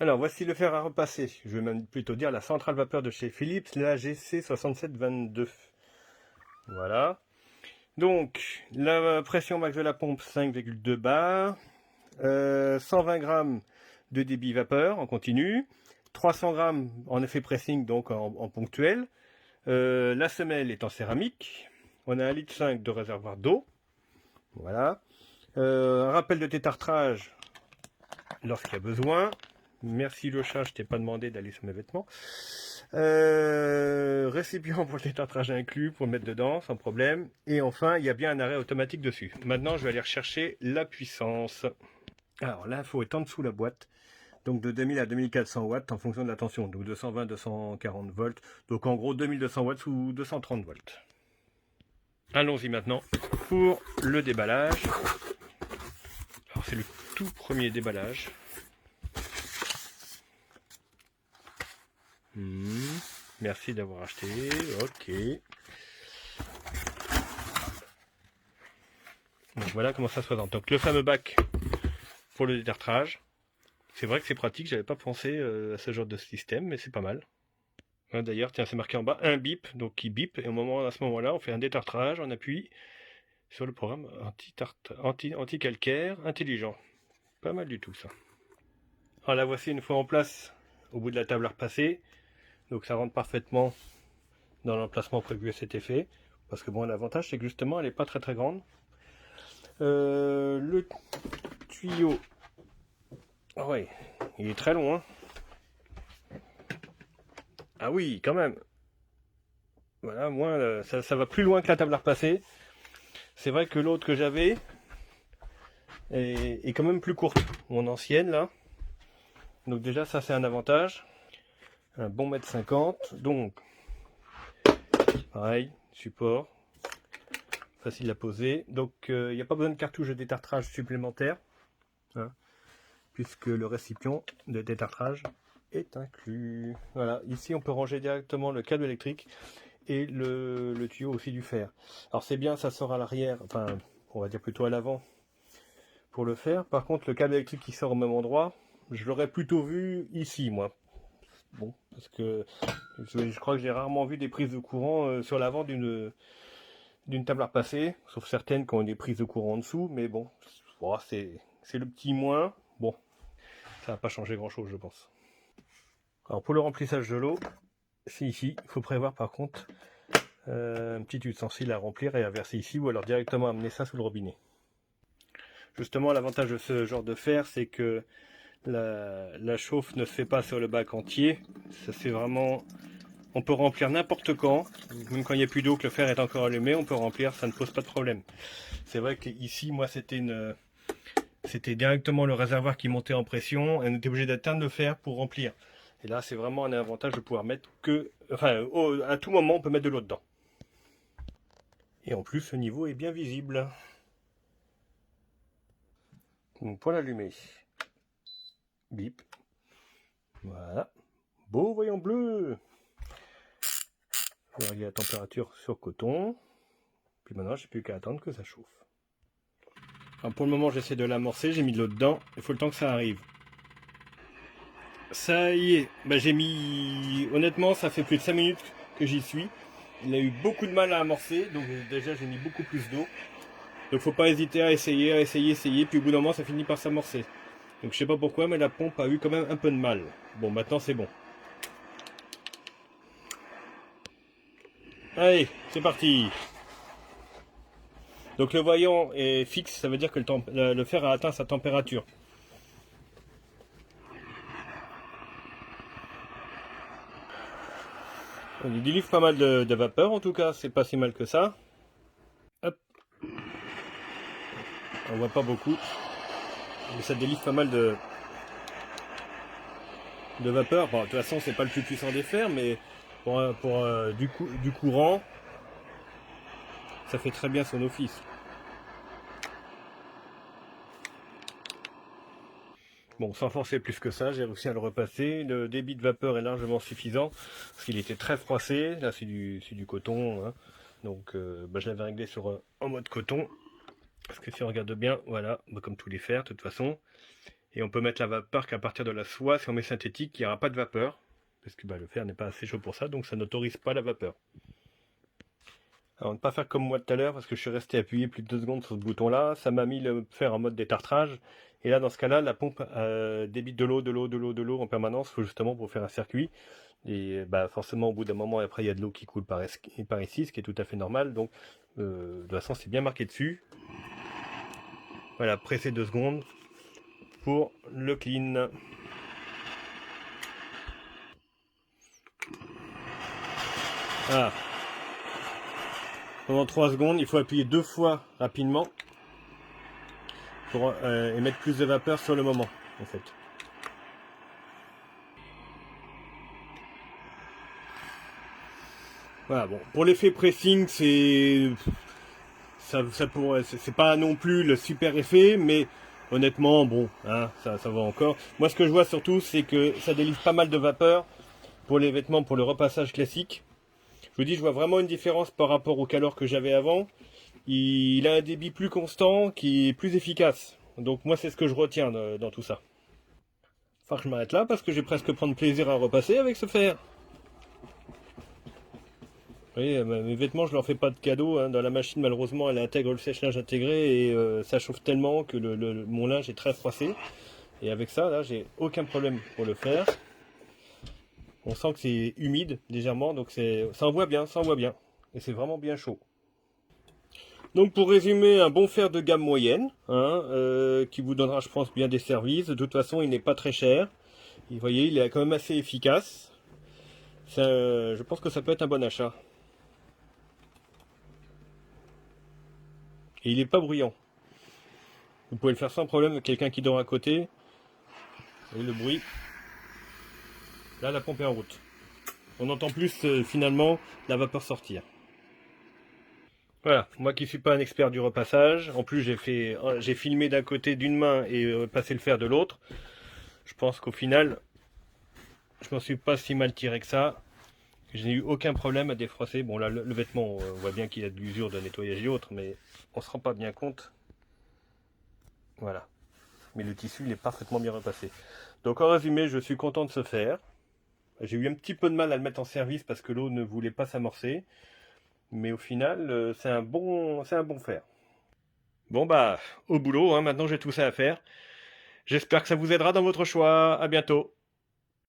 Alors, voici le fer à repasser. Je vais même plutôt dire la centrale vapeur de chez Philips, la GC6722. Voilà. Donc, la pression max de la pompe 5,2 bar, 120 grammes de débit vapeur en continu, 300 grammes en effet pressing, donc en ponctuel. La semelle est en céramique. On a 1,5 litre de réservoir d'eau. Voilà. Un rappel de détartrage lorsqu'il y a besoin. Merci le chat, je t'ai pas demandé d'aller sur mes vêtements. Récipient pour le détartrage inclus, pour le mettre dedans, sans problème. Et enfin, il y a bien un arrêt automatique dessus. Maintenant, je vais aller rechercher la puissance. Alors, l'info est en dessous de la boîte. Donc de 2000 à 2400 watts en fonction de la tension. Donc 220, 240 volts. Donc en gros 2200 watts ou 230 volts. Allons-y maintenant pour le déballage. Alors c'est le tout premier déballage. Merci d'avoir acheté. Ok. Donc voilà comment ça se présente. Donc le fameux bac pour le détartrage. C'est vrai que c'est pratique, j'avais pas pensé à ce genre de système, mais c'est pas mal. D'ailleurs, tiens, c'est marqué en bas un bip, donc qui bip, et à ce moment-là, on fait un détartrage, on appuie sur le programme anti-calcaire intelligent. Pas mal du tout ça. Alors la voici une fois en place au bout de la table à repasser. Donc ça rentre parfaitement dans l'emplacement prévu à cet effet. Parce que bon, l'avantage c'est que justement elle n'est pas très très grande. Le tuyau, ah ouais, il est très long. Hein. Ah oui, quand même. Voilà, moi ça va plus loin que la table à repasser. C'est vrai que l'autre que j'avais est quand même plus courte. Mon ancienne là. Donc déjà ça c'est un avantage. Un bon mètre 50. Donc pareil, support. Facile à poser. Donc il n'y a pas besoin de cartouche de détartrage supplémentaire. Hein, puisque le récipient de détartrage est inclus. Voilà, ici on peut ranger directement le câble électrique et le tuyau aussi du fer. Alors c'est bien, ça sort à l'arrière, enfin on va dire plutôt à l'avant pour le faire. Par contre le câble électrique qui sort au même endroit, je l'aurais plutôt vu ici moi. Bon, parce que je crois que j'ai rarement vu des prises de courant sur l'avant d'une table à repasser, sauf certaines qui ont des prises de courant en dessous, mais bon, c'est le petit moins. Bon, ça va pas changer grand chose je pense. Alors pour le remplissage de l'eau, c'est ici. Il faut prévoir par contre un petit ustensile à remplir et à verser ici, ou alors directement amener ça sous le robinet. Justement, l'avantage de ce genre de fer, c'est que la chauffe ne se fait pas sur le bac entier. Ça c'est vraiment... On peut remplir n'importe quand, même quand il n'y a plus d'eau, que le fer est encore allumé, on peut remplir, ça ne pose pas de problème. C'est vrai qu'ici, moi, c'était directement le réservoir qui montait en pression, et on était obligé d'atteindre le fer pour remplir. Et là, c'est vraiment un avantage de pouvoir mettre que... Enfin, à tout moment, on peut mettre de l'eau dedans. Et en plus, ce niveau est bien visible. Donc, pour l'allumer, bip. Voilà. Beau voyant bleu. Je vais régler la température sur coton. Puis maintenant, j'ai plus qu'à attendre que ça chauffe. Alors pour le moment, j'essaie de l'amorcer. J'ai mis de l'eau dedans. Il faut le temps que ça arrive. Ça y est. Bah, j'ai mis... Honnêtement, ça fait plus de 5 minutes que j'y suis. Il a eu beaucoup de mal à amorcer. Donc déjà, j'ai mis beaucoup plus d'eau. Donc faut pas hésiter à essayer. Puis au bout d'un moment, ça finit par s'amorcer. Donc je sais pas pourquoi, mais la pompe a eu quand même un peu de mal. Bon, maintenant c'est bon. Allez, c'est parti. Donc le voyant est fixe, ça veut dire que le fer a atteint sa température. Il délivre pas mal de vapeur en tout cas, c'est pas si mal que ça. Hop. On voit pas beaucoup. Mais ça délivre pas mal de vapeur. Bon, de toute façon, c'est pas le plus puissant des fers, mais pour du courant, ça fait très bien son office. Bon, sans forcer plus que ça, j'ai réussi à le repasser. Le débit de vapeur est largement suffisant, parce qu'il était très froissé. Là, c'est du coton. Hein. Donc, je l'avais réglé en mode coton. Parce que si on regarde bien, voilà, comme tous les fers, de toute façon. Et on peut mettre la vapeur qu'à partir de la soie. Si on met synthétique, il n'y aura pas de vapeur. Parce que le fer n'est pas assez chaud pour ça, donc ça n'autorise pas la vapeur. Alors ne pas faire comme moi tout à l'heure, parce que je suis resté appuyé plus de 2 secondes sur ce bouton-là. Ça m'a mis le fer en mode détartrage. Et là, dans ce cas-là, la pompe débite de l'eau en permanence, justement pour faire un circuit. Et forcément, au bout d'un moment, après, il y a de l'eau qui coule par ici, ce qui est tout à fait normal. Donc, de toute façon, c'est bien marqué dessus. Voilà, presser 2 secondes pour le clean. Voilà. Pendant 3 secondes, il faut appuyer 2 fois rapidement pour émettre plus de vapeur sur le moment, en fait. Voilà, bon, pour l'effet pressing, c'est pas non plus le super effet, mais honnêtement, bon, hein, ça va encore. Moi, ce que je vois surtout, c'est que ça délivre pas mal de vapeur pour les vêtements, pour le repassage classique. Je vous dis, je vois vraiment une différence par rapport au Calor que j'avais avant. Il a un débit plus constant, qui est plus efficace. Donc moi, c'est ce que je retiens dans tout ça. Enfin, je m'arrête là parce que j'ai presque prendre plaisir à repasser avec ce fer. Vous voyez, mes vêtements, je leur fais pas de cadeau. Hein. Dans la machine, malheureusement, elle intègre le sèche-linge intégré et ça chauffe tellement que mon linge est très froissé. Et avec ça, là, j'ai aucun problème pour le faire. On sent que c'est humide légèrement, donc ça envoie bien, ça envoie bien. Et c'est vraiment bien chaud. Donc pour résumer, un bon fer de gamme moyenne, hein, qui vous donnera, je pense, bien des services. De toute façon, il n'est pas très cher. Vous voyez, il est quand même assez efficace. Je pense que ça peut être un bon achat. Et il n'est pas bruyant. Vous pouvez le faire sans problème avec quelqu'un qui dort à côté. Vous voyez le bruit. Là, la pompe est en route. On entend plus finalement la vapeur sortir. Voilà, moi qui suis pas un expert du repassage, en plus j'ai filmé d'un côté d'une main et passé le fer de l'autre. Je pense qu'au final, je m'en suis pas si mal tiré que ça. Je n'ai eu aucun problème à défroisser. Bon là, le vêtement, on voit bien qu'il y a de l'usure de nettoyage et autres, mais on se rend pas bien compte. Voilà. Mais le tissu, il est parfaitement bien repassé. Donc en résumé, je suis content de ce fer. J'ai eu un petit peu de mal à le mettre en service parce que l'eau ne voulait pas s'amorcer. Mais au final, c'est un bon fer. Bon au boulot, hein, maintenant j'ai tout ça à faire. J'espère que ça vous aidera dans votre choix. À bientôt.